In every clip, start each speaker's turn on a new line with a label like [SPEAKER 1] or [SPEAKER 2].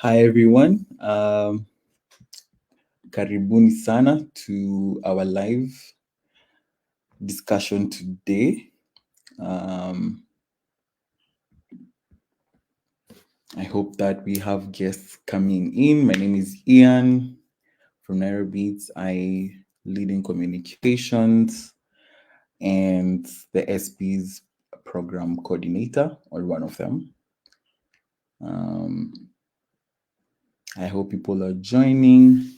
[SPEAKER 1] Hi everyone, karibuni sana to our live discussion today. I hope that we have guests coming in. My name is Ian from NairoBits. I lead in communications and the S-Bize Program Coordinator, or one of them. I hope people are joining.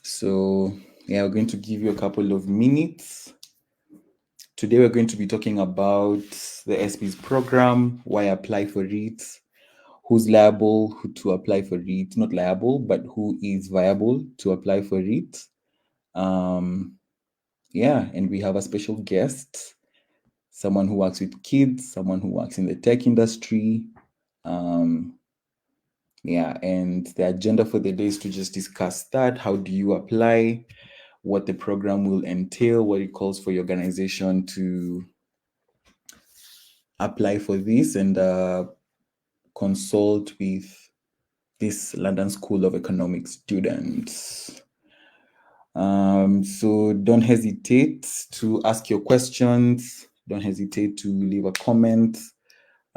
[SPEAKER 1] So yeah, we're going to give you a couple of minutes. Today we're going to be talking about the S-Bize program, why apply for it, who's liable to apply for it, not liable, but who is viable to apply for it. Yeah, and we have a special guest, someone who works with kids, someone who works in the tech industry. Yeah, and the agenda for the day is to just discuss that. How do you apply? What the program will entail, what it calls for your organization to apply for this, and consult with this London School of Economics students. So don't hesitate to ask your questions. Don't hesitate to leave a comment.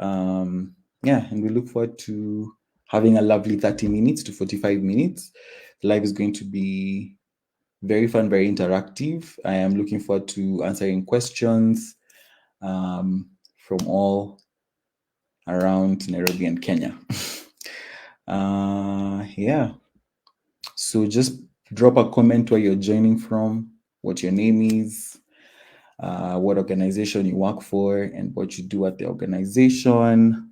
[SPEAKER 1] Yeah, and we look forward to having a lovely 30 minutes to 45 minutes. The live is going to be very fun, very interactive. I am looking forward to answering questions from all around Nairobi and Kenya. Yeah. So just drop a comment where you're joining from, what your name is, what organization you work for, and what you do at the organization.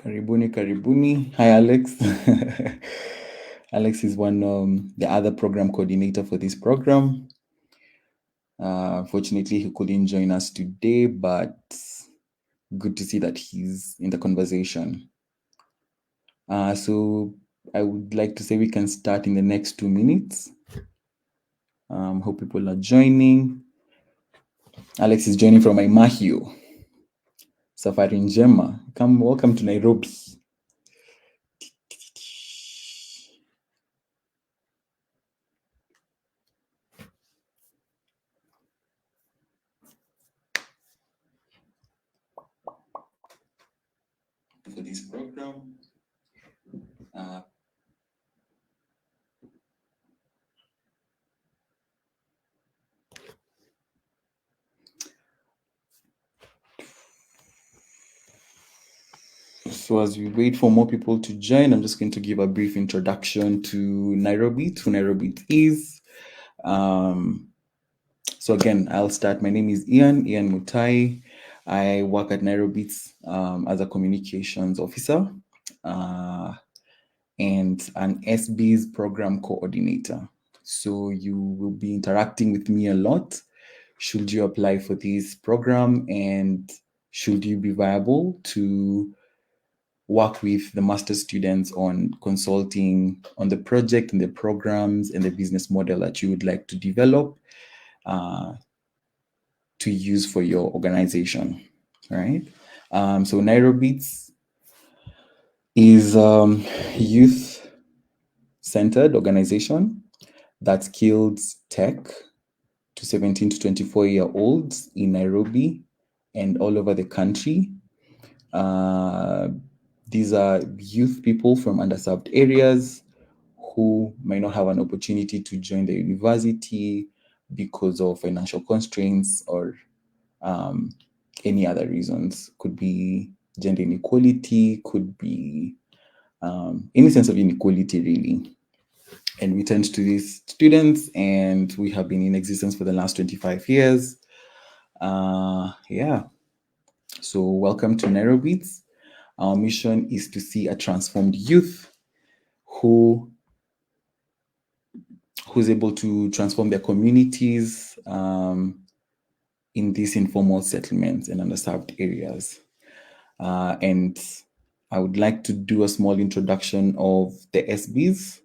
[SPEAKER 1] Karibuni, karibuni. Hi, Alex. Alex is the other program coordinator for this program. Fortunately, he couldn't join us today, but good to see that he's in the conversation. So I would like to say we can start in the next 2 minutes. Hope people are joining. Alex is joining from Imahio. Safari Njema. Welcome to Nairobi. For this program. So as we wait for more people to join, I'm just going to give a brief introduction to NairoBits, who NairoBits is. So again, I'll start. My name is Ian Mutai. I work at NairoBits as a communications officer and an S-Bize program coordinator. So you will be interacting with me a lot. Should you apply for this program, and should you be viable to work with the master students on consulting on the project and the programs and the business model that you would like to develop to use for your organization, right? So NairoBits is a youth-centered organization that skills tech to 17 to 24-year-olds in Nairobi and all over the country. These are youth people from underserved areas who might not have an opportunity to join the university, because of financial constraints or any other reasons. Could be gender inequality, could be any sense of inequality, really. And we turned to these students, and we have been in existence for the last 25 years. Yeah. So welcome to NairoBits. Our mission is to see a transformed youth who's able to transform their communities in these informal settlements and underserved areas. And I would like to do a small introduction of the S-Bize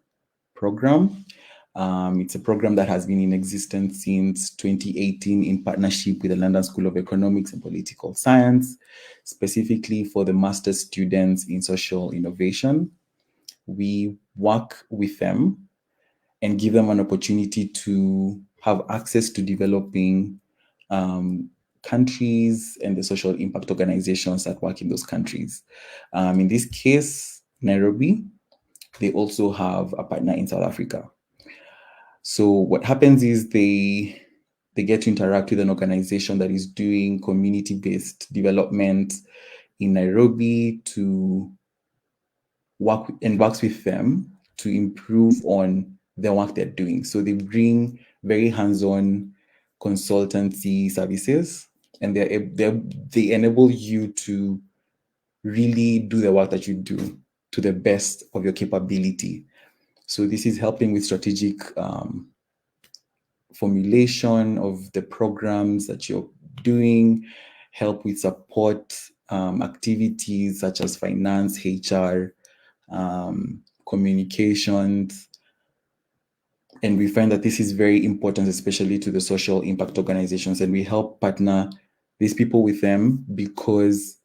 [SPEAKER 1] program. It's a program that has been in existence since 2018 in partnership with the London School of Economics and Political Science, specifically for the master's students in social innovation. We work with them and give them an opportunity to have access to developing countries and the social impact organizations that work in those countries. In this case, Nairobi, they also have a partner in South Africa. So what happens is they get to interact with an organization that is doing community-based development in Nairobi to works with them to improve on the work they're doing. So they bring very hands-on consultancy services, and they enable you to really do the work that you do to the best of your capability. So this is helping with strategic formulation of the programs that you're doing, help with support activities such as finance, HR, communications. And we find that this is very important, especially to the social impact organizations. And we help partner these people with them because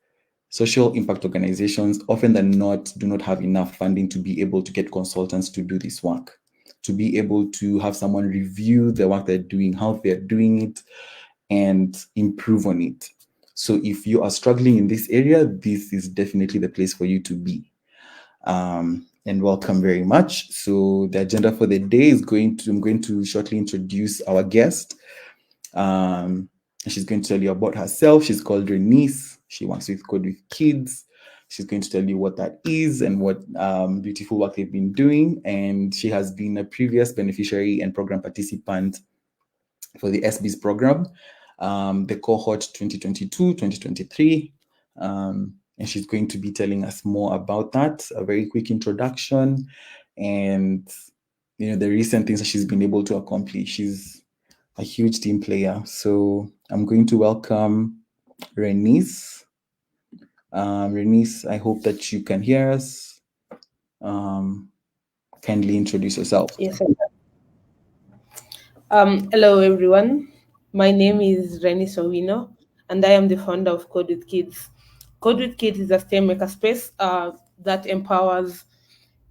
[SPEAKER 1] social impact organizations often than not do not have enough funding to be able to get consultants to do this work, to be able to have someone review the work they're doing, how they're doing it, and improve on it. So if you are struggling in this area, this is definitely the place for you to be. And welcome very much. So the agenda for the day is I'm going to shortly introduce our guest. She's going to tell you about herself. She's called Renice. She works with Code with Kids. She's going to tell you what that is and what beautiful work they've been doing. And she has been a previous beneficiary and program participant for the S-Bize program, the cohort 2022-2023. And she's going to be telling us more about that, a very quick introduction, and the recent things that she's been able to accomplish. She's a huge team player. So I'm going to welcome Renice. Renice, I hope that you can hear us. Kindly introduce yourself.
[SPEAKER 2] Yes, I can. Hello, everyone. My name is Renice Owino, and I am the founder of Code with Kids. Code with Kids is a STEM makerspace that empowers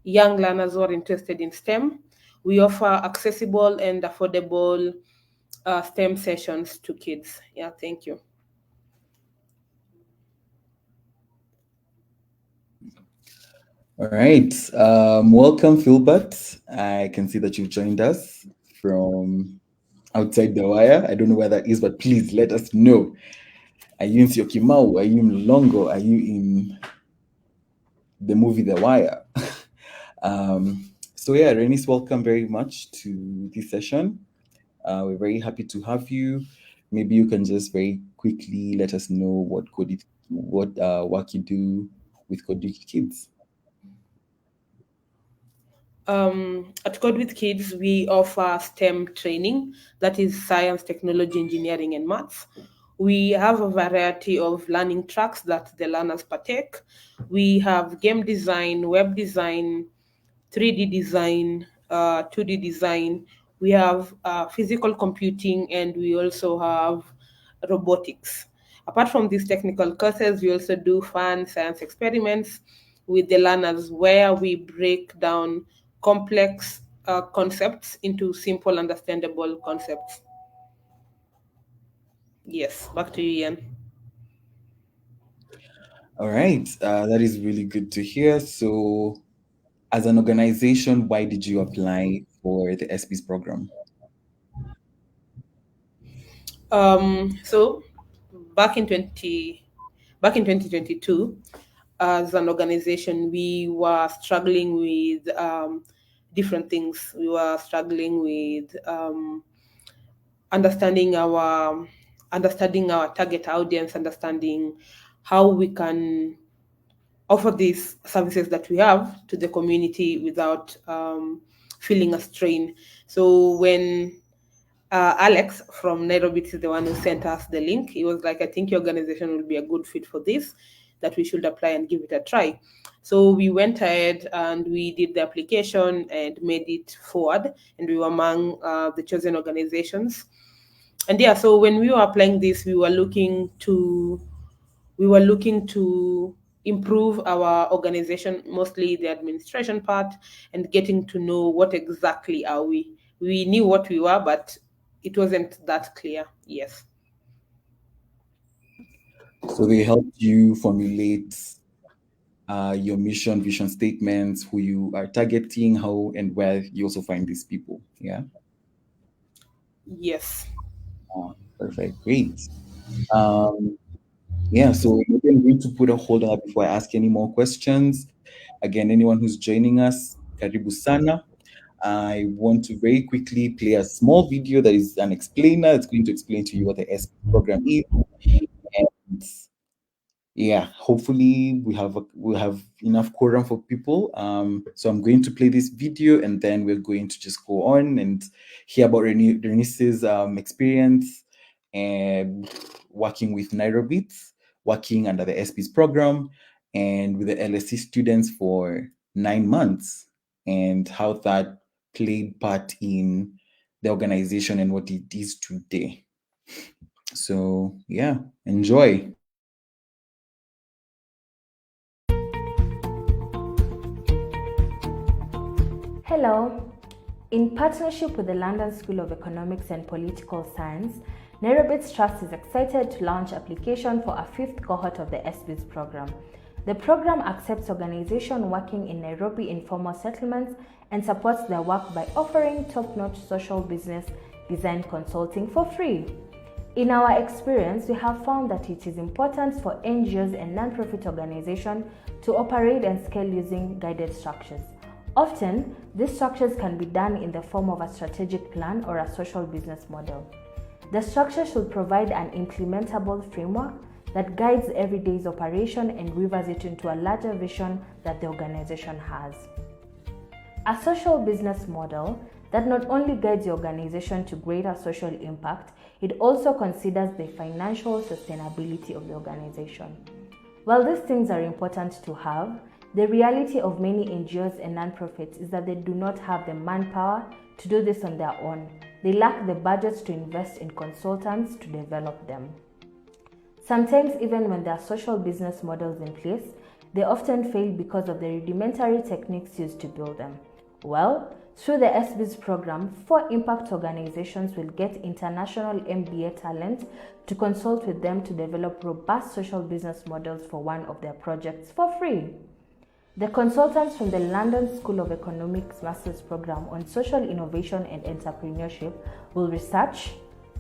[SPEAKER 2] young learners who are interested in STEM. We offer accessible and affordable STEM sessions to kids. Yeah, thank you.
[SPEAKER 1] All right. Welcome, Philbert. I can see that you've joined us from outside the wire. I don't know where that is, but please let us know. Are you in Syokimau? Are you in Longo? Are you in the movie The Wire? So yeah, Renice, welcome very much to this session. We're very happy to have you. Maybe you can just very quickly let us know what work you do with Code with Kids.
[SPEAKER 2] At Code with Kids, we offer STEM training, that is science, technology, engineering, and maths. We have a variety of learning tracks that the learners partake. We have game design, web design, 3D design, 2D design. We have physical computing, and we also have robotics. Apart from these technical courses, we also do fun science experiments with the learners where we break down complex concepts into simple, understandable concepts. Yes, back to you, Ian.
[SPEAKER 1] All right, that is really good to hear. So, as an organization, why did you apply for the S-Bize program?
[SPEAKER 2] So back in 2022, as an organization, we were struggling with different things. We were struggling with understanding our understanding our target audience, understanding how we can offer these services that we have to the community without feeling a strain. So when Alex from NairoBits is the one who sent us the link. He was like, I think your organization will be a good fit for this, that we should apply and give it a try. So we went ahead and we did the application and made it forward, and we were among the chosen organizations. And yeah, so when we were applying this, we were looking to improve our organization, mostly the administration part, and getting to know what exactly are we. We knew what we were, but it wasn't that clear. Yes.
[SPEAKER 1] So they helped you formulate your mission, vision statements, who you are targeting, how and where you also find these people. Yeah.
[SPEAKER 2] Yes.
[SPEAKER 1] Perfect. Great. Um, yeah, so maybe I'm going to put a hold on that before I ask any more questions. Again, anyone who's joining us, Karibu Sana. I want to very quickly play a small video that is an explainer. It's going to explain to you what the S-Bize program is. And yeah, hopefully we have enough quorum for people. So I'm going to play this video, and then we're going to just go on and hear about Renice's experience and working with NairoBits, working under the S-Bize program, and with the LSE students for 9 months, and how that played part in the organization and what it is today. So yeah, enjoy.
[SPEAKER 3] Hello. In partnership with the London School of Economics and Political Science, NairoBits Trust is excited to launch application for a fifth cohort of the S-Bize program. The program accepts organizations working in Nairobi informal settlements and supports their work by offering top-notch social business design consulting for free. In our experience, we have found that it is important for NGOs and non-profit organizations to operate and scale using guided structures. Often, these structures can be done in the form of a strategic plan or a social business model. The structure should provide an implementable framework that guides every day's operation and weaves it into a larger vision that the organization has. A social business model that not only guides the organization to greater social impact, it also considers the financial sustainability of the organization. While these things are important to have, the reality of many NGOs and nonprofits is that they do not have the manpower to do this on their own. They lack the budgets to invest in consultants to develop them. Sometimes, even when there are social business models in place, they often fail because of the rudimentary techniques used to build them. Well, through the S-Bize program, 4 impact organizations will get international MBA talent to consult with them to develop robust social business models for one of their projects for free. The consultants from the London School of Economics Master's Program on Social Innovation and Entrepreneurship will research,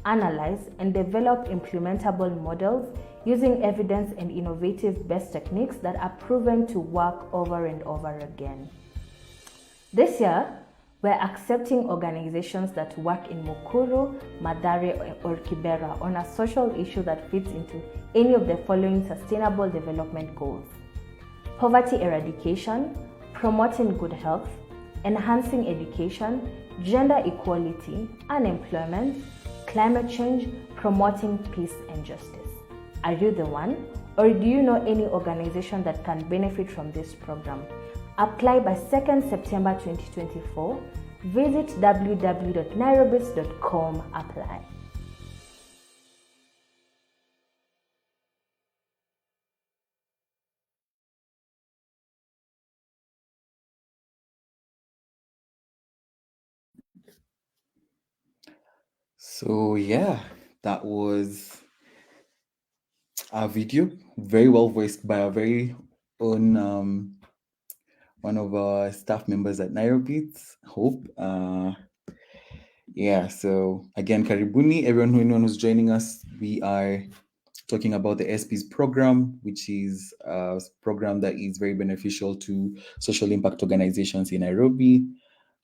[SPEAKER 3] analyze, and develop implementable models using evidence and innovative best techniques that are proven to work over and over again. This year, we're accepting organizations that work in Mukuru, Mathare, or Kibera on a social issue that fits into any of the following sustainable development goals: poverty eradication, promoting good health, enhancing education, gender equality, unemployment, climate change, promoting peace and justice. Are you the one? Or do you know any organization that can benefit from this program? Apply by 2nd September 2024. Visit www.nairobits.com. Apply.
[SPEAKER 1] So yeah, that was our video, very well voiced by our very own one of our staff members at NairoBits, Hope. Yeah, so again, Karibuni, everyone who's joining us. We are talking about the S-Bize program, which is a program that is very beneficial to social impact organizations in Nairobi,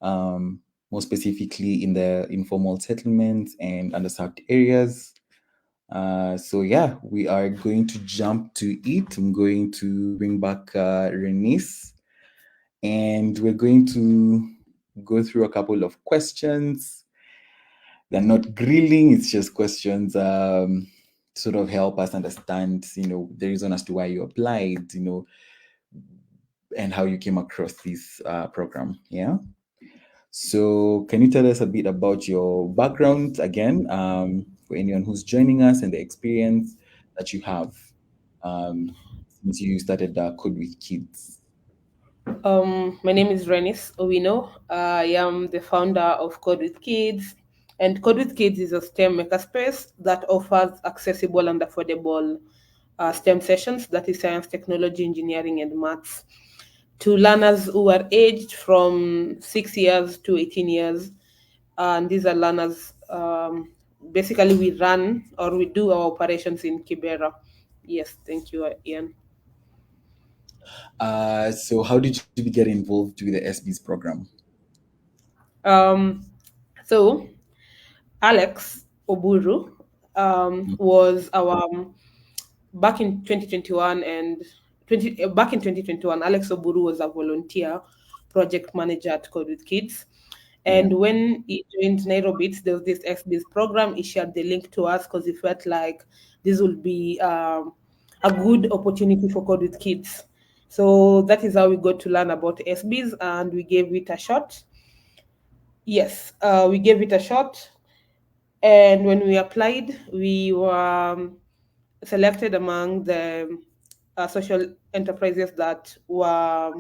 [SPEAKER 1] more specifically in the informal settlements and underserved areas. So yeah, we are going to jump to it. I'm going to bring back Renice, and we're going to go through a couple of questions. They're not grilling, it's just questions sort of help us understand, the reason as to why you applied, and how you came across this program. Yeah. So can you tell us a bit about your background again, for anyone who's joining us, and the experience that you have since you started Code with Kids?
[SPEAKER 2] My name is Renice Owino. I am the founder of Code with Kids, and Code with Kids is a STEM makerspace that offers accessible and affordable STEM sessions, that is science, technology, engineering, and maths, to learners who are aged from 6 years to 18 years. And these are learners, basically, we run or we do our operations in Kibera. Yes, thank you, Ian.
[SPEAKER 1] So how did you get involved with the S-Bize program?
[SPEAKER 2] Um, so Alex Oburu was our back in 2021 and 20 back in 2021. Alex Oburu was a volunteer project manager at Code with Kids,
[SPEAKER 1] Yeah.
[SPEAKER 2] and when he joined NairoBits, there was this S-Biz program. He shared the link to us because he felt like this would be a good opportunity for Code with Kids. So that is how we got to learn about S-Biz, and we gave it a shot. Yes, we gave it a shot, and when we applied, we were selected among the social enterprises that were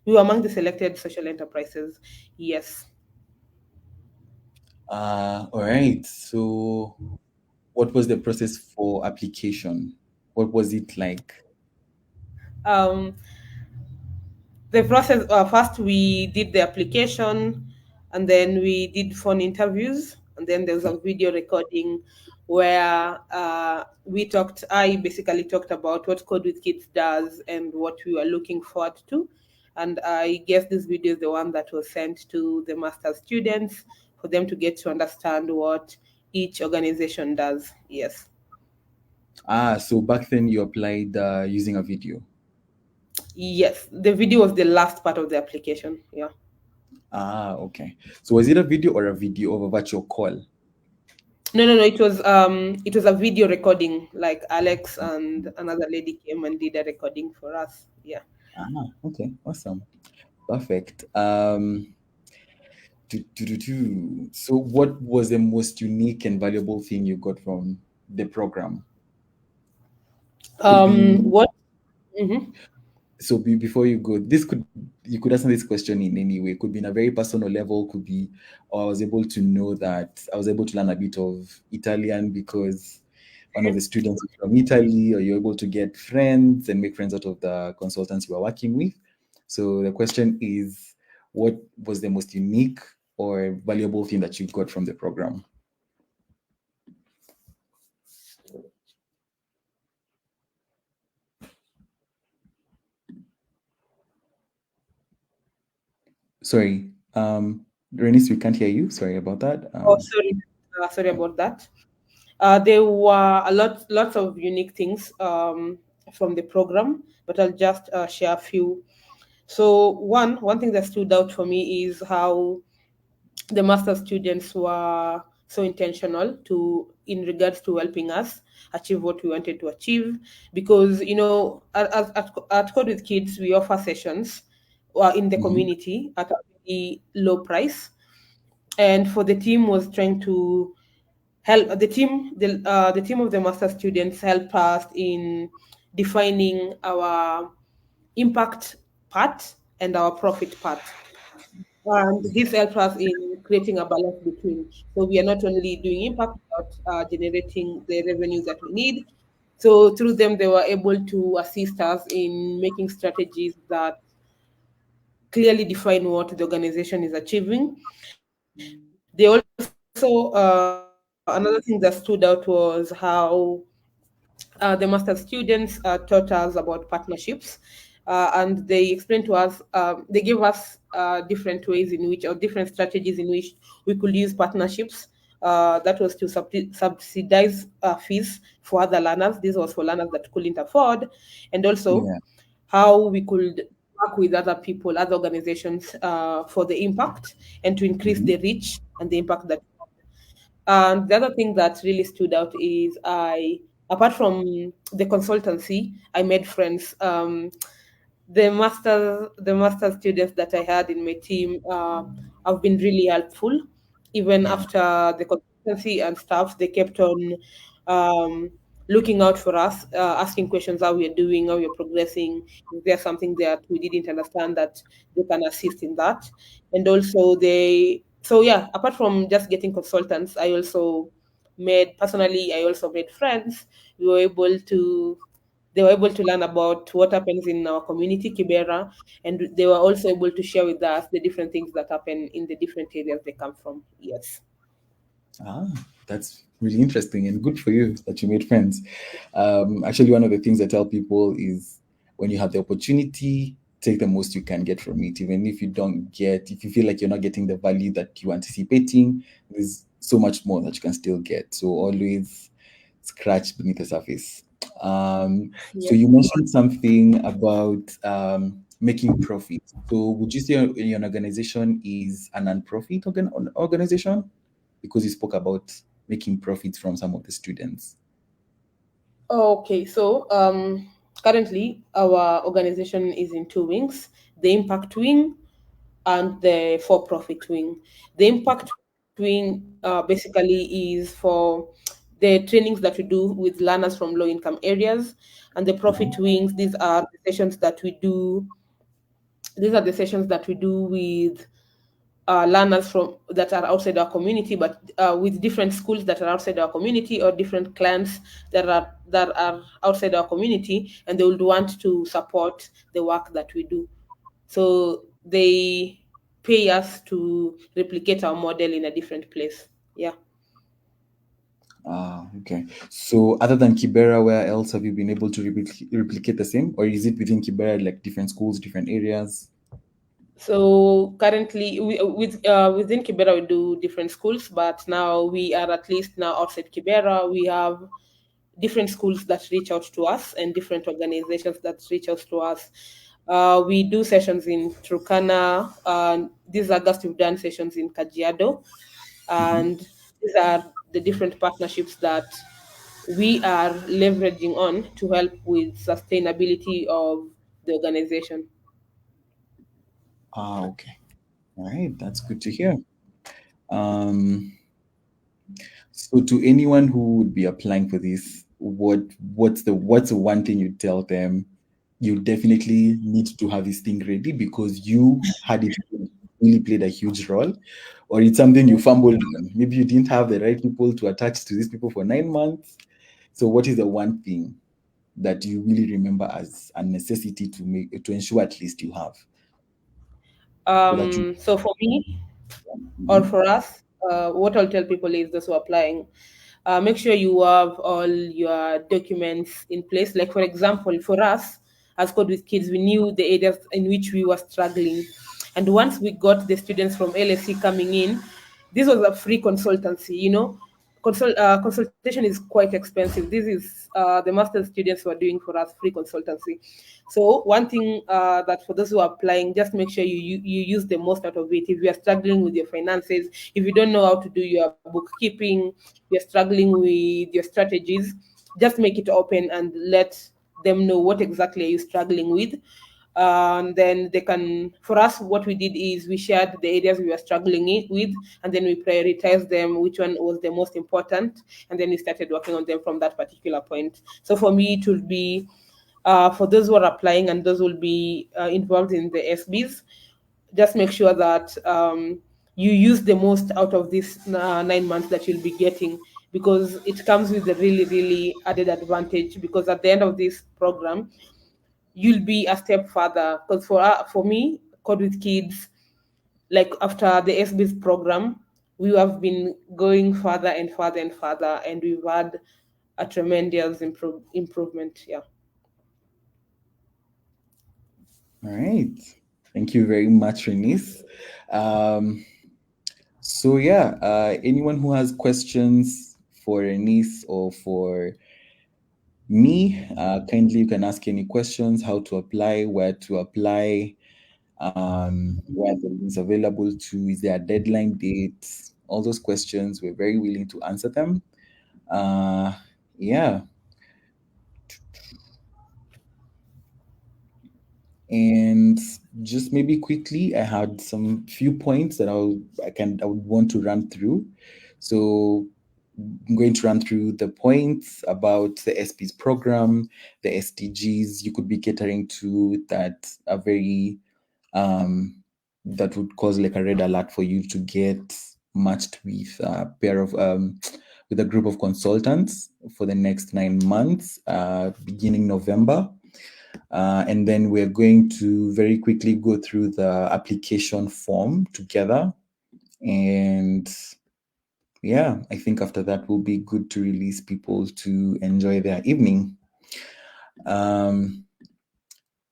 [SPEAKER 2] we were among the selected social enterprises. Yes.
[SPEAKER 1] All right. So what was the process for application? What was it like?
[SPEAKER 2] Um, the process, first we did the application, and then we did phone interviews, and then there was a video recording where I basically talked about what Code with Kids does and what we were looking forward to, and I guess this video is the one that was sent to the master students for them to get to understand what each organization does. Yes.
[SPEAKER 1] So back then you applied using a video.
[SPEAKER 2] Yes, the video was the last part of the application. Yeah.
[SPEAKER 1] Okay. So was it a video or a video of a virtual call?
[SPEAKER 2] No. It was a video recording. Like Alex and another lady came and did a recording for us. Yeah.
[SPEAKER 1] Okay. Awesome. Perfect. So what was the most unique and valuable thing you got from the program? Could be
[SPEAKER 2] What? Mhm.
[SPEAKER 1] so before you go, you could answer this question in any way. Could be in a very personal level, could be, or I was able to know that I was able to learn a bit of Italian because one of the students is from Italy, or you're able to get friends and make friends out of the consultants you are working with. So the question is, what was the most unique or valuable thing that you got from the program? Sorry, Renice, we can't hear you. Sorry about that.
[SPEAKER 2] Oh, sorry. Sorry about that. There were lots of unique things from the program, but I'll just share a few. So one thing that stood out for me is how the master students were so intentional to in regards to helping us achieve what we wanted to achieve, because at Code with Kids we offer sessions in the
[SPEAKER 1] Mhm.
[SPEAKER 2] community at a very low price, and for the team was trying to help the team of the master students help us in defining our impact part and our profit part. And this helps us in creating a balance between. So we are not only doing impact, but generating the revenues that we need. So through them, they were able to assist us in making strategies that clearly define what the organization is achieving. They also helped us Another thing that stood out was how the master's students taught us about partnerships, and they explained to us, they gave us different ways in which, or different strategies in which we could use partnerships. That was to subsidize fees for other learners. This was for learners that couldn't afford, and also
[SPEAKER 1] Yeah.
[SPEAKER 2] how we could work with other people, other organizations for the impact and to increase
[SPEAKER 1] Mhm.
[SPEAKER 2] the reach and the impact that. And the other thing that really stood out is apart from the consultancy, I made friends. The master students that I had in my team have been really helpful. Even
[SPEAKER 1] Yeah.
[SPEAKER 2] after the consultancy and stuff, they kept on um, looking out for us, asking questions how we're doing, how we're progressing. Is there something that we didn't understand that they can assist in that? And also so yeah, apart from just getting consultants, I also made friends. We were able to They were able to learn about what happens in our community, Kibera, and they were also able to share with us the different things that happen in the different areas they come from. Yes.
[SPEAKER 1] Ah, that's really interesting and good for you that you made friends. Actually, one of the things I tell people is when you have the opportunity, take the most you can get from it. Even if you feel like you're not getting the value that you're anticipating, there's so much more that you can still get. So always scratch beneath the surface. So
[SPEAKER 2] Yes.
[SPEAKER 1] you mentioned something about making profit. So would you say your organization is a non-profit organization? Because you spoke about making profits from some of the students.
[SPEAKER 2] Okay, so currently our organization is in two wings: the impact wing and the for-profit wing. The impact wing basically is for the trainings that we do with learners from low-income areas, and the profit
[SPEAKER 1] Mhm.
[SPEAKER 2] wings. These are the sessions that we do with learners from that are outside our community, but with different schools that are outside our community, or different clients that are outside our community, and they would want to support the work that we do. So they pay us to replicate our model in a different place. Yeah.
[SPEAKER 1] Ah, okay. So other than Kibera, where else have you been able to replicate the same? Or is it within Kibera, like different schools, different areas?
[SPEAKER 2] So currently, within Kibera, we do different schools, but now we are at least now outside Kibera. We have different schools that reach out to us and different organizations that reach out to us. We do sessions in Turkana. This August, we've done sessions in Kajiado,
[SPEAKER 1] Mhm.
[SPEAKER 2] and these are the different partnerships that we are leveraging on to help with sustainability of the organization.
[SPEAKER 1] Ah, okay. All right. That's good to hear. Um, so to anyone who would be applying for this, what's the one thing you tell them you definitely need to have this thing ready because you had it really played a huge role, or it's something you fumbled on. Maybe you didn't have the right people to attach to these people for 9 months. So what is the one thing that you really remember as a necessity to ensure at least you have so that you
[SPEAKER 2] So for me, or
[SPEAKER 1] Mhm.
[SPEAKER 2] for us, what I'll tell people is those who are applying, make sure you have all your documents in place. Like, for example, for us as Code with Kids, we knew the areas in which we were struggling. And once we got the students from LSE coming in, this was a free consultancy, consultation is quite expensive. This is the master's students were doing for us free consultancy. So one thing that for those who are applying, just make sure you use the most out of it. If you are struggling with your finances, if you don't know how to do your bookkeeping, you're struggling with your strategies, just make it open and let them know what exactly are you struggling with. And then they can, for us, what we did is we shared the areas we were struggling with, and then we prioritized them, which one was the most important, and then we started working on them from that particular point. So for me, it will be for those who are applying and those who will be involved in the SBs, just make sure that you use the most out of these 9 months that you'll be getting, because it comes with a really, really added advantage. Because at the end of this program, you'll be a step further. Because for me, Code with Kids, like after the S-Bize program, we have been going further and further and further, and we've had a tremendous improvement. Yeah.
[SPEAKER 1] All right. Thank you very much, Renice. So yeah, anyone who has questions for Renice or for me, kindly you can ask any questions, how to apply, where to apply, where the links available to, is there a deadline date, all those questions. We're very willing to answer them. Yeah. And just maybe quickly, I had some few points that I would want to run through. So I'm going to run through the points about the S-Bize program, the SDGs you could be catering to that are very that would cause like a red alert for you to get matched with a pair of with a group of consultants for the next 9 months, beginning November. And then we're going to very quickly go through the application form together. And yeah, I think after that will be good to release people to enjoy their evening.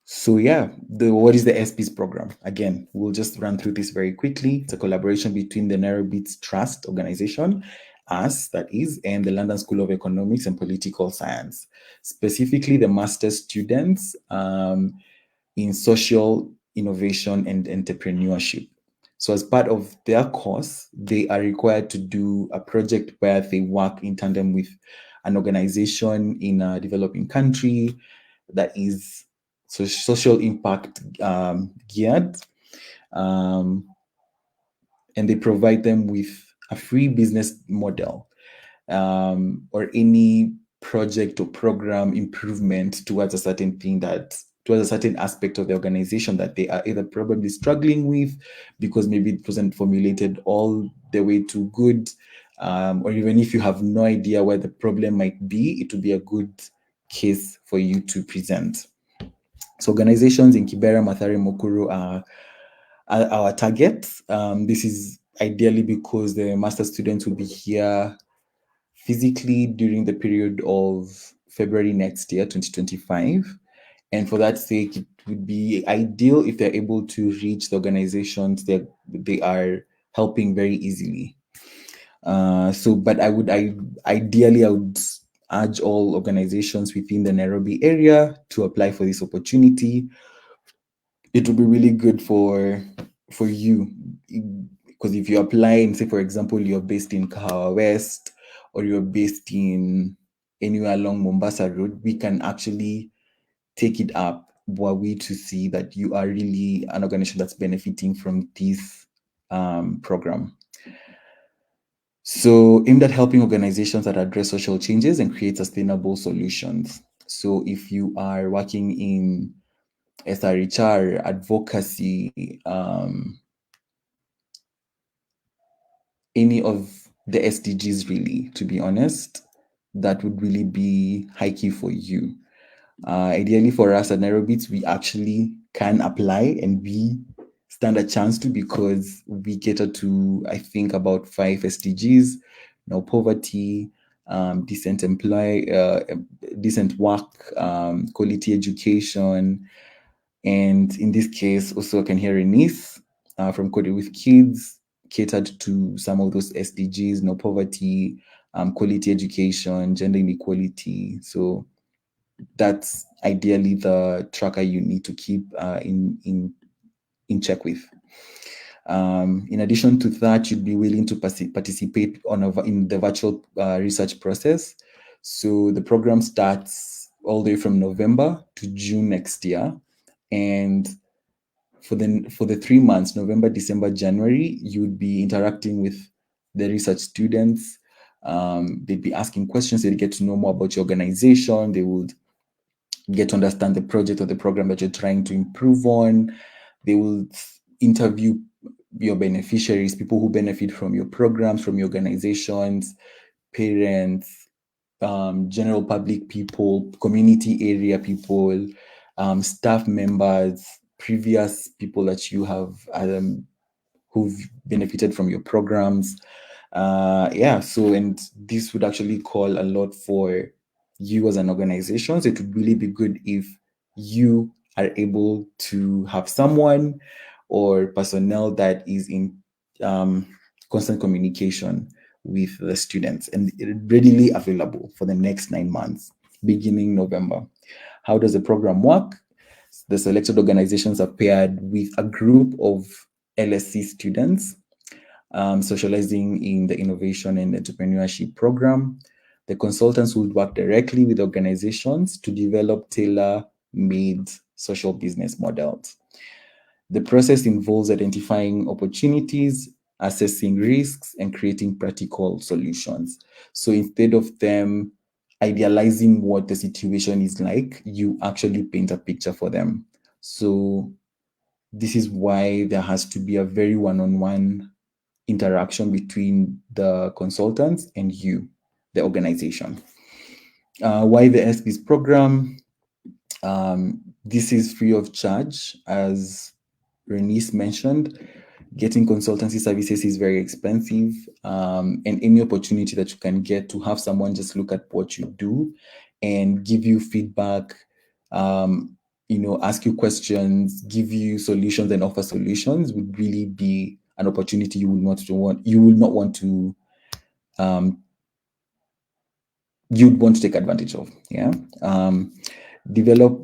[SPEAKER 1] So yeah, what is the S-Bize program? Again, we'll just run through this very quickly. It's a collaboration between the NairoBits Trust organization, us, that is, and the London School of Economics and Political Science, specifically the master's students in social innovation and entrepreneurship. So as part of their course, they are required to do a project where they work in tandem with an organization in a developing country that is social impact geared, and they provide them with a free business model or any project or program improvement towards a certain thing towards a certain aspect of the organization that they are either probably struggling with because maybe it wasn't formulated all the way too good, or even if you have no idea where the problem might be, it would be a good case for you to present. So organizations in Kibera, Mathare, Mukuru are our targets. This is ideally because the master students will be here physically during the period of February next year, 2025. And for that sake, it would be ideal if they're able to reach the organizations that they are helping very easily. But I would urge all organizations within the Nairobi area to apply for this opportunity. It would be really good for you, because if you apply and say, for example, you're based in Kahawa West or you're based in anywhere along Mombasa Road, we can actually take it up were we to see that you are really an organization that's benefiting from this program. So aimed at helping organizations that address social changes and create sustainable solutions. So if you are working in SRHR, advocacy, any of the SDGs, really, to be honest, that would really be high key for you. Ideally for us at NairoBits, we actually can apply and we stand a chance to, because we cater to, I think, about 5 SDGs: no poverty, decent work, quality education, and in this case, also I can hear Renice from Coding with Kids catered to some of those SDGs: no poverty, quality education, gender inequality. So that's ideally the tracker you need to keep in check with. In addition to that, you'd be willing to participate in the virtual research process. So the program starts all the way from November to June next year, and for the 3 months, November, December, January, you would be interacting with the research students. They'd be asking questions. They'd get to know more about your organization. They would get to understand the project or the program that you're trying to improve on. They will interview your beneficiaries, people who benefit from your programs, from your organizations, parents, general public people, community area people, staff members, previous people that you have who've benefited from your programs. And this would actually call a lot for you as an organization. So it would really be good if you are able to have someone or personnel that is in constant communication with the students and readily available for the next 9 months, beginning November. How does the program work? The selected organizations are paired with a group of LSE students socializing in the innovation and entrepreneurship program. The consultants would work directly with organizations to develop tailor-made social business models. The process involves identifying opportunities, assessing risks, and creating practical solutions. So instead of them idealizing what the situation is like, you actually paint a picture for them. So this is why there has to be a very one-on-one interaction between the consultants and you, the organization. Why the S-Bize program? This is free of charge, as Renice mentioned. Getting consultancy services is very expensive, and any opportunity that you can get to have someone just look at what you do and give you feedback, ask you questions, give you solutions, and offer solutions would really be an opportunity you will not want to you'd want to take advantage of. Develop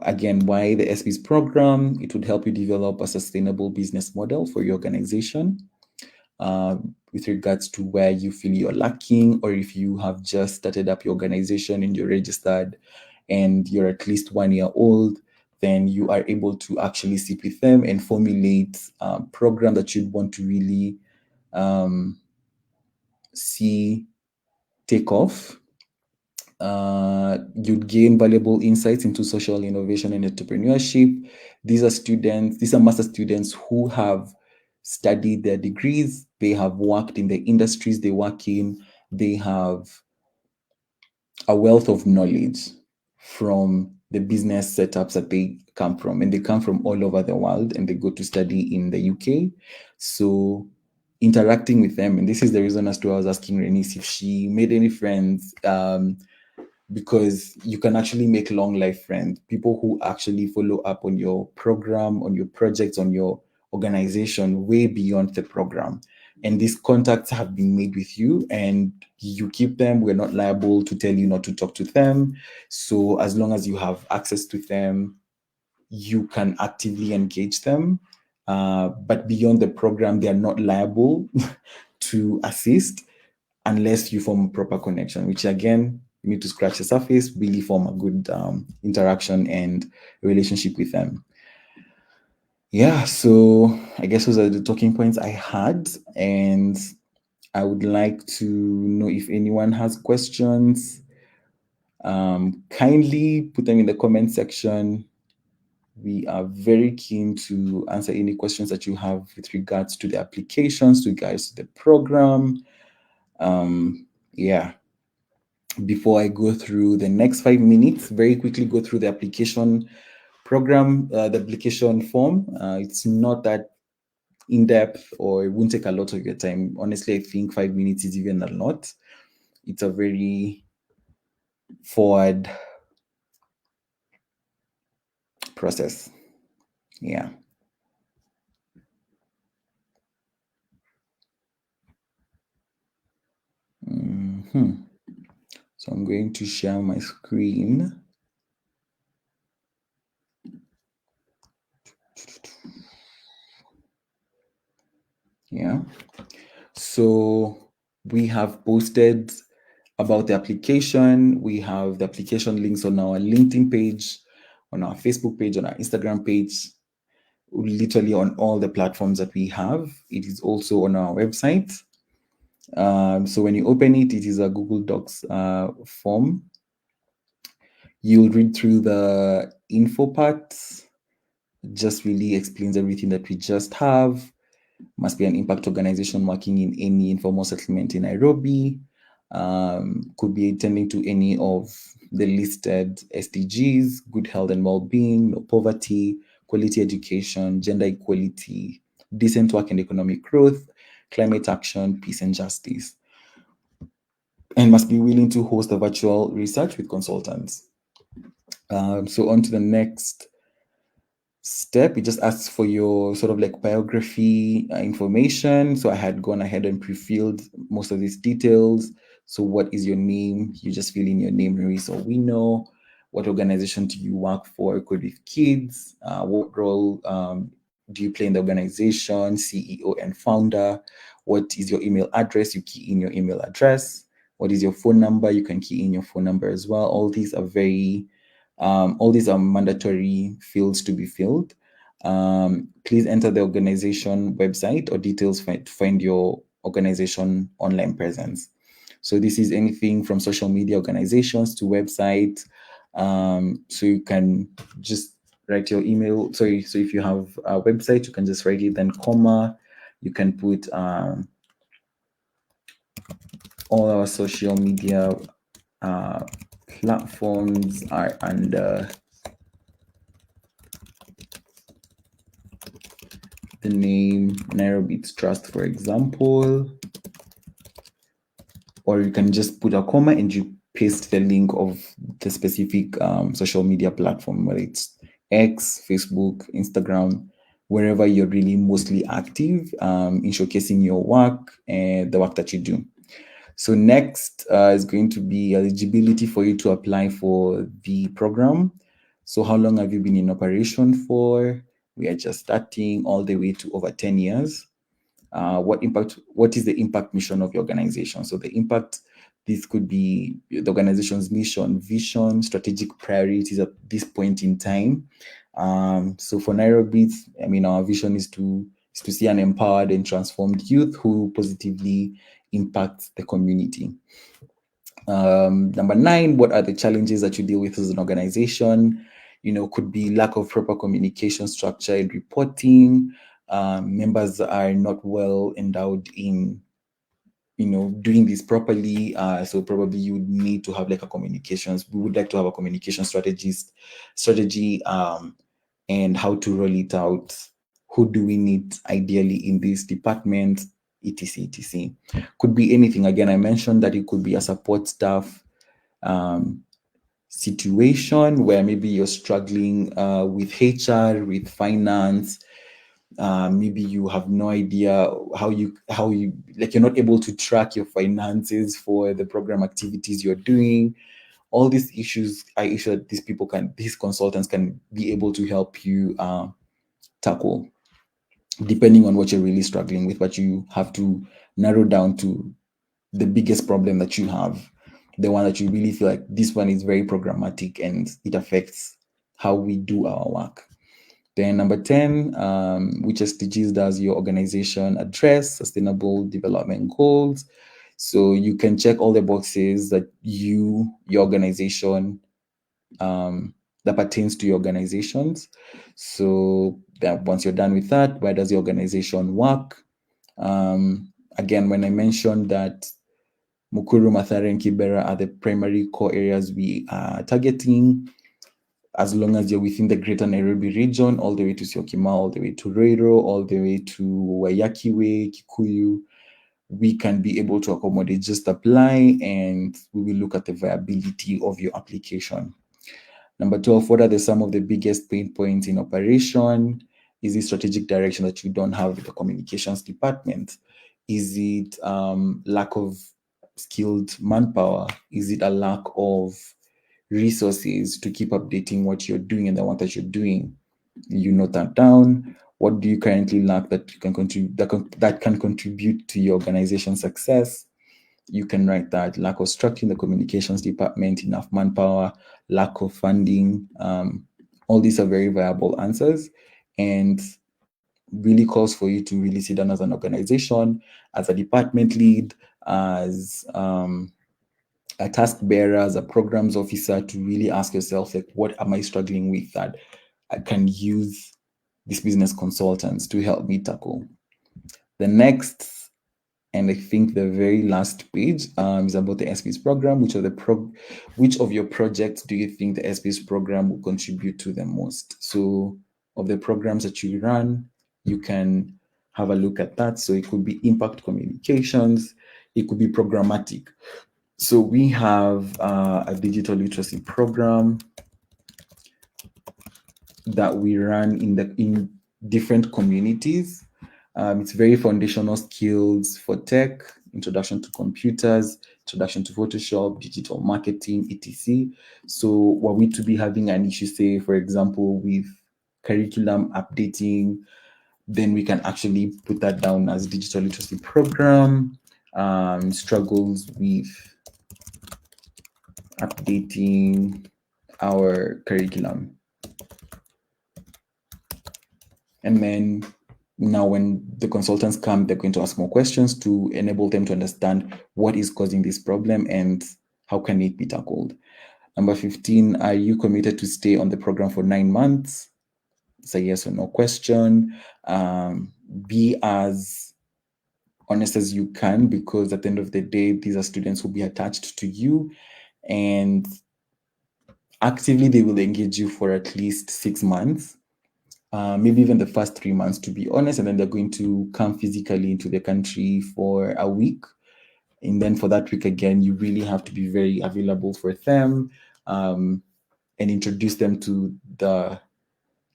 [SPEAKER 1] again, why the S-Bize program? It would help you develop a sustainable business model for your organization with regards to where you feel you're lacking, or if you have just started up your organization and you're registered and you're at least 1 year old, then you are able to actually sit with them and formulate a program that you'd want to really see take off. You'd gain valuable insights into social innovation and entrepreneurship. These are master students who have studied their degrees, they have worked in the industries they work in, they have a wealth of knowledge from the business setups that they come from, and they come from all over the world, and they go to study in the UK. So interacting with them, and this is the reason as to I was asking Renice if she made any friends, because you can actually make long life friends, people who actually follow up on your program, on your projects, on your organization way beyond the program. And these contacts have been made with you and you keep them. We're not liable to tell you not to talk to them. So as long as you have access to them, you can actively engage them. But beyond the program, they are not liable to assist unless you form a proper connection, which again, you need to scratch the surface, really form a good interaction and relationship with them. Yeah, so I guess those are the talking points I had, and I would like to know if anyone has questions. Kindly put them in the comment section. We are very keen to answer any questions that you have with regards to the applications, with regards to the program. Before I go through the next 5 minutes, very quickly go through the application program, the application form. It's not that in-depth, or it won't take a lot of your time. Honestly, I think 5 minutes is even a lot. It's a very forward process. Yeah. So I'm going to share my screen. Yeah. So we have posted about the application. We have the application links on our LinkedIn page, on our Facebook page, on our Instagram page, literally on all the platforms that we have. It is also on our website. So when you open it, it is a Google Docs form. You'll read through the info parts. Just really explains everything that we just have. Must be an impact organization working in any informal settlement in Nairobi. Could be attending to any of the listed SDGs: good health and well-being, no poverty, quality education, gender equality, decent work and economic growth, climate action, peace and justice, and must be willing to host a virtual research with consultants. So on to the next step. It just asks for your sort of like biography information. So I had gone ahead and pre-filled most of these details. So what is your name? You just fill in your name, Renice Owino. What organization do you work for? Could be kids. What role do you play in the organization? CEO and founder. What is your email address? You key in your email address. What is your phone number? You can key in your phone number as well. All these are mandatory fields to be filled. Please enter the organization website or details to find your organization online presence. So this is anything from social media organizations to websites. So you can just write your email. So if you have a website, you can just write it, then comma. You can put all our social media platforms are under the name NairoBits Trust, for example. Or you can just put a comma and you paste the link of the specific social media platform, whether it's X, Facebook, Instagram, wherever you're really mostly active in showcasing your work and the work that you do. So next is going to be eligibility for you to apply for the program. So how long have you been in operation for? We are just starting, all the way to over 10 years. What is the impact mission of your organization? So the impact, this could be the organization's mission, vision, strategic priorities at this point in time. So for NairoBits, I mean, our vision is to see an empowered and transformed youth who positively impact the community. Number 9, what are the challenges that you deal with as an organization? Could be lack of proper communication structure and reporting. Members are not well endowed in doing this properly. So probably you need to have like a communications. We would like to have a communication strategy and how to roll it out. Who do we need ideally in this department, etc, etc. Could be anything. Again, I mentioned that it could be a support staff situation where maybe you're struggling with HR, with finance. Maybe you have no idea how you like, you're not able to track your finances for the program activities you're doing. All these issues are issues that these consultants can be able to help you tackle, depending on what you're really struggling with. But you have to narrow down to the biggest problem that you have, the one that you really feel like this one is very programmatic and it affects how we do our work. Then number 10, which SDGs does your organization address? Sustainable development goals. So you can check all the boxes that your organization, that pertains to your organizations. So that once you're done with that, why does the organization work? Again, when I mentioned that Mukuru, Mathare, and Kibera are the primary core areas we are targeting, as long as you're within the greater Nairobi region, all the way to Syokimau, all the way to Roiro, all the way to Wayakiwe, Kikuyu, we can be able to accommodate. Just apply and we will look at the viability of your application. Number 12, what are some of the biggest pain points in operation? Is it strategic direction that you don't have with the communications department? Is it lack of skilled manpower? Is it a lack of resources to keep updating what you're doing and the work that you're doing? You note that down. What do you currently lack that you can contribute that can contribute to your organization's success? You can write that. Lack of structure in the communications department, enough manpower, lack of funding. All these are very viable answers and really calls for you to really sit down as an organization, as a department lead, as a task bearer, as a programs officer, to really ask yourself, like, what am I struggling with that I can use these business consultants to help me tackle? The next, and I think the very last page, is about the S-Bize program. Which of your projects do you think the S-Bize program will contribute to the most? So of the programs that you run, you can have a look at that. So it could be impact communications, it could be programmatic. So we have a digital literacy program that we run in different communities. It's very foundational skills for tech, introduction to computers, introduction to Photoshop, digital marketing, etc. So were we to be having an issue, say, for example, with curriculum updating, then we can actually put that down as digital literacy program. Struggles with updating our curriculum. And then now when the consultants come, they're going to ask more questions to enable them to understand what is causing this problem and how can it be tackled. Number 15, are you committed to stay on the program for 9 months? It's a yes or no question. Be as honest as you can, because at the end of the day, these are students who will be attached to you, and actively they will engage you for at least 6 months. Maybe even the first 3 months, to be honest, and then they're going to come physically into the country for a week. And then for that week again, you really have to be very available for them, and introduce them to the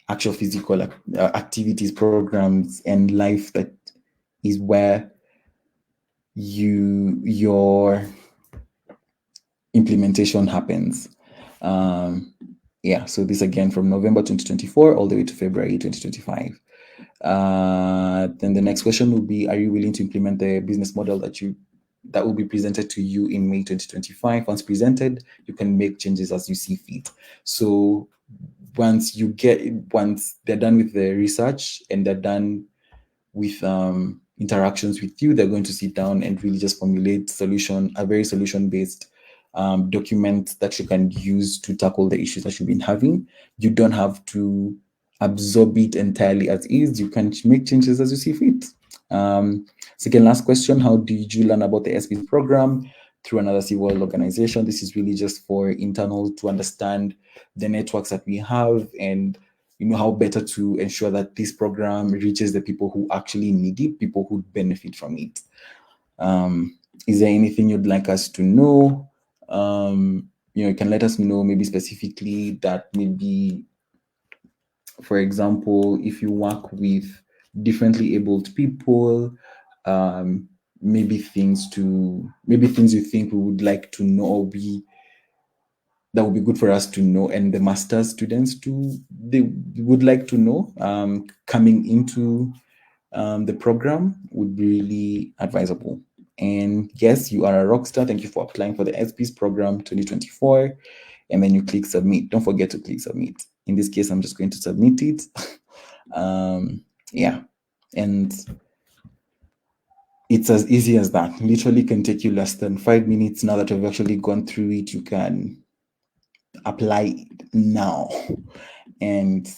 [SPEAKER 1] actual physical activities, programs, and life that is where your implementation happens. Yeah, so this again from November 2024 all the way to February 2025. Then the next question will be, are you willing to implement the business model that will be presented to you in May 2025? Once presented, you can make changes as you see fit. So once they're done with the research and they're done with interactions with you, they're going to sit down and really just formulate a very solution-based document that you can use to tackle the issues that you've been having. You don't have to absorb it entirely as is. You can make changes as you see fit. Second last question, how did you learn about the S-Bize program? Through another civil organization. This is really just for internal to understand the networks that we have, and how better to ensure that this program reaches the people who actually need it, people who benefit from it. Is there anything you'd like us to know? You can let us know maybe specifically that maybe, for example, if you work with differently abled people, maybe things you think we would like to know, or that would be good for us to know, and the master's students too, they would like to know coming into the program would be really advisable. And yes, you are a rock star. Thank you for applying for the S-Bize Program 2024. And then you click submit. Don't forget to click submit. In this case, I'm just going to submit it. Yeah, and it's as easy as that. Literally can take you less than 5 minutes. Now that you've actually gone through it, you can apply now. And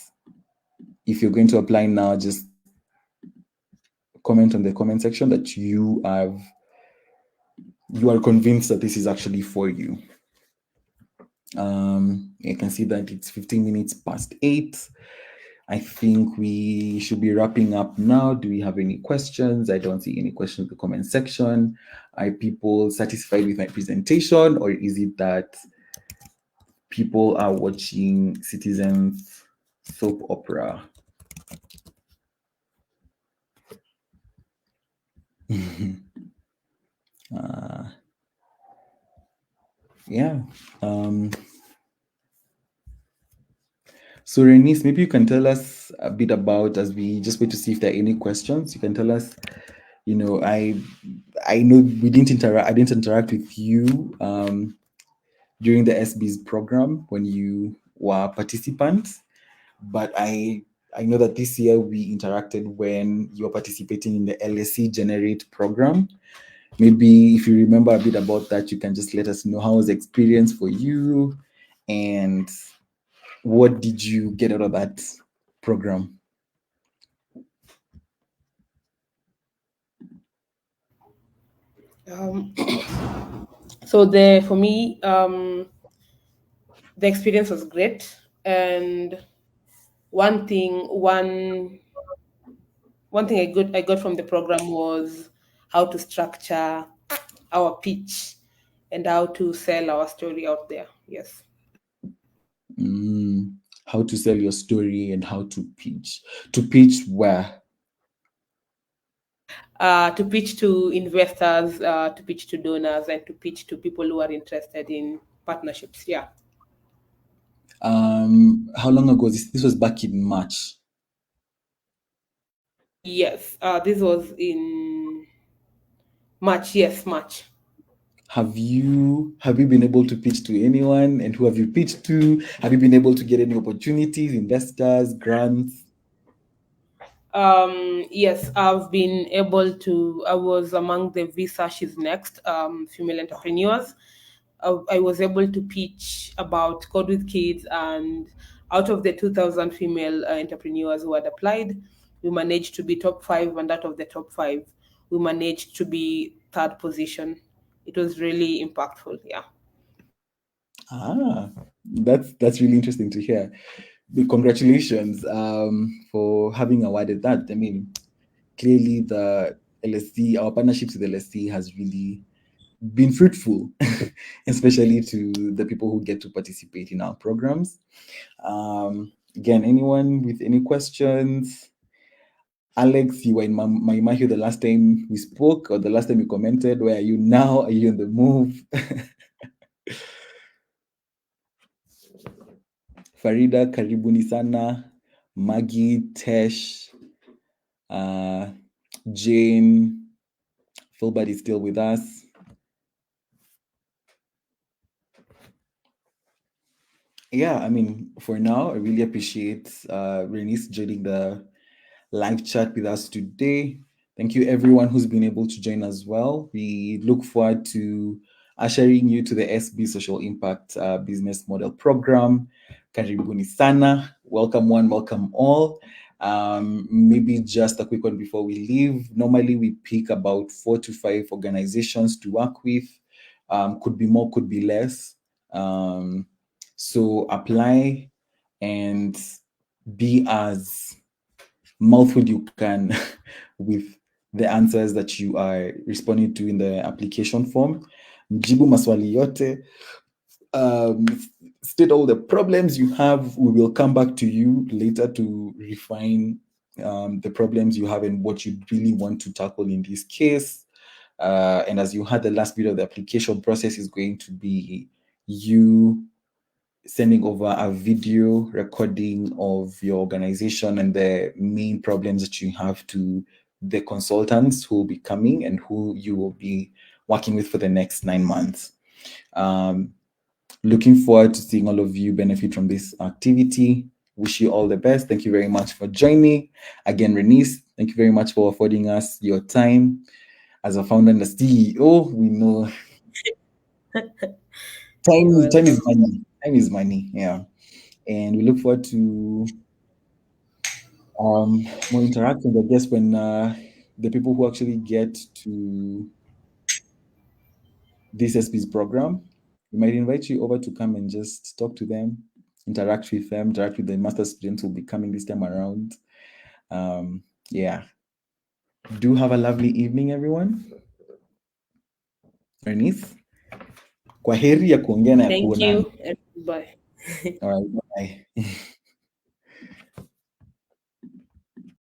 [SPEAKER 1] if you're going to apply now, just comment on the comment section that you are convinced that this is actually for you. You can see that it's 15 minutes past 8. I think we should be wrapping up now. Do we have any questions? I don't see any questions in the comment section. Are people satisfied with my presentation, or is it that people are watching Citizens soap opera? Yeah. So Renice, maybe you can tell us a bit about, as we just wait to see if there are any questions. You can tell us. I know I didn't interact with you during the S-Bize program when you were participants, but I know that this year we interacted when you were participating in the LSE Generate program. Maybe if you remember a bit about that, you can just let us know how was the experience for you, and what did you get out of that program?
[SPEAKER 2] So for me, the experience was great, and one one thing I got from the program was how to structure our pitch and how to sell our story out there. Yes.
[SPEAKER 1] How to sell your story and how to pitch. To pitch where?
[SPEAKER 2] To pitch to investors, to pitch to donors, and to pitch to people who are interested in partnerships. Yeah.
[SPEAKER 1] How long ago? This was back in March.
[SPEAKER 2] Yes. This was in March. Yes, March.
[SPEAKER 1] Have you been able to pitch to anyone, and who have you pitched to? Have you been able to get any opportunities, investors, grants?
[SPEAKER 2] Yes, I've been able to. I was among the Visa She's Next female entrepreneurs. I was able to pitch about Code with Kids, and out of the 2,000 female entrepreneurs who had applied, we managed to be top five, and out of the top five, we managed to be third position. It was really impactful. Yeah.
[SPEAKER 1] That's really interesting to hear. Congratulations for having awarded that. I mean, clearly the LSE, our partnerships with LSE has really been fruitful, especially to the people who get to participate in our programs. Again, anyone with any questions? Alex, you were in Maimahi the last time we spoke, or the last time you commented. Where are you now? Are you on the move? Farida, karibuni sana. Maggie, Tesh, Jane, Philbert is still with us. Yeah, I mean, for now, I really appreciate Renice joining the live chat with us today. Thank you, everyone who's been able to join as well. We look forward to ushering you to the SB Social Impact Business Model Program. Karibuni sana. Welcome one, welcome all. Maybe just a quick one before we leave. Normally, we pick about 4 to 5 organizations to work with. Could be more, could be less. So apply and be as mouthful you can with the answers that you are responding to in the application form. Mjibu maswali yote. State all the problems you have. We will come back to you later to refine the problems you have and what you really want to tackle in this case. And as you had the last bit of the application process is going to be you sending over a video recording of your organization and the main problems that you have to the consultants who will be coming and who you will be working with for the next 9 months. Looking forward to seeing all of you benefit from this activity. Wish you all the best. Thank you very much for joining. Again, Renice, thank you very much for affording us your time. As a founder and a CEO, we know time is money. Time is money, yeah. And we look forward to more interactions, I guess, when the people who actually get to this S-Bize program, we might invite you over to come and just talk to them, interact with them, interact with the master students who will be coming this time around. Yeah. Do have a lovely evening, everyone. Renice, kwaheri ya kuongea na ya
[SPEAKER 2] Thank
[SPEAKER 1] kuonana.
[SPEAKER 2] you. Bye.
[SPEAKER 1] All right, bye.